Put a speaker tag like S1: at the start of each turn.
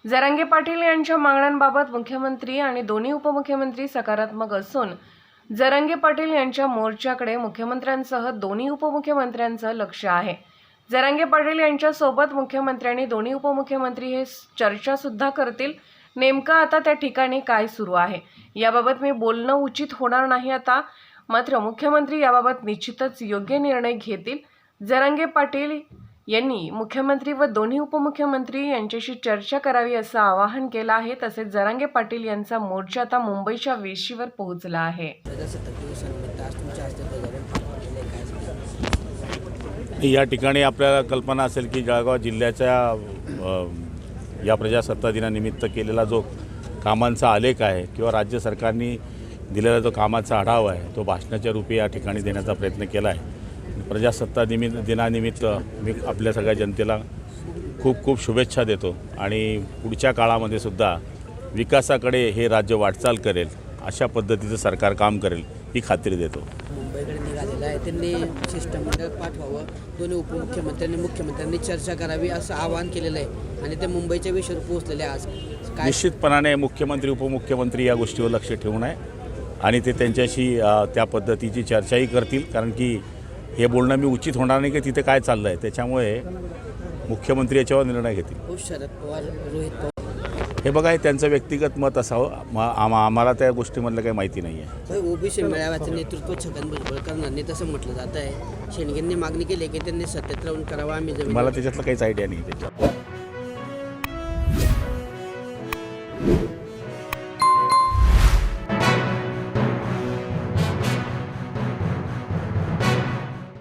S1: जरांगे पाटील यांच्या मागण्यांबाबत मुख्यमंत्री आणि दोन्ही उपमुख्यमंत्री सकारात्मक असून जरांगे पाटील यांच्या मोर्चाकडे मुख्यमंत्र्यांसह दोन्ही उपमुख्यमंत्र्यांचं लक्ष आहे। जरांगे पाटील यांच्यासोबत मुख्यमंत्री आणि दोन्ही उपमुख्यमंत्री हे चर्चा सुद्धा करतील। नेमकं आता त्या ठिकाणी काय सुरू आहे याबाबत मी बोलणं उचित होणार नाही आता, मात्र मुख्यमंत्री याबाबत निश्चितच योग्य निर्णय घेतील। जरांगे पाटील यांनी मुख्यमंत्री व दोन्ही उपमुख्यमंत्री यांच्याशी चर्चा करावी असं आवाहन केलं आहे। तसेच जरांगे पाटील यांचा मोर्चा आता मुंबईच्या वेशीवर पोहोचला आहे।
S2: या ठिकाणी आपल्याला कल्पना असेल की जळगाव जिल्ह्याच्या या प्रजासत्ताक दिनानिमित्त केलेला जो कामांचा आलेख आहे किंवा राज्य सरकारने दिलेला जो कामाचा आढावा आहे तो भाषणाच्या रूपी या ठिकाणी देण्याचा प्रयत्न केला आहे। प्रजासत्ताक दिनानिमित्त मी आपल्या सगळ्या जनतेला खूप खूप शुभेच्छा देतो आणि पुढच्या काळामध्ये सुद्धा विकासाकडे हे राज्य वाटचाल करेल अशा पद्धतीचं सरकार काम करेल ही खात्री देतो।
S3: मुंबईकडे निघालेलं आहे, त्यांनी शिष्टमंडळ पाठवावं, दोन्ही उपमुख्यमंत्र्यांनी मुख्यमंत्र्यांनी चर्चा करावी असं आवाहन केलेलं आहे आणि ते मुंबईच्या विषयावर पोहोचलेले आज काय
S2: निश्चितपणाने मुख्यमंत्री उपमुख्यमंत्री या गोष्टीवर लक्ष ठेवून आहे आणि ते त्यांच्याशी त्या पद्धतीची चर्चाही करतील, कारण की हे बोलणं मी उचित होणार नाही की तिथे काय चाललं आहे, त्याच्यामुळे मुख्यमंत्री याच्यावर निर्णय घेतील।
S3: शरद पवार, रोहित पवार
S2: हे बघा, हे त्यांचं व्यक्तिगत मत असावं, आम्हाला त्या गोष्टीमधलं काही माहिती नाही आहे।
S3: ओबीसी मेळाव्याचं नेतृत्व छगन भुजबळ करणार तसं म्हटलं जात आहे। शेंडगेंनी मागणी केली की त्यांनी सत्तेत राहून करावं, आम्ही जमीन
S2: मला त्याच्यातलं काहीच आयडिया नाही त्याच्यात।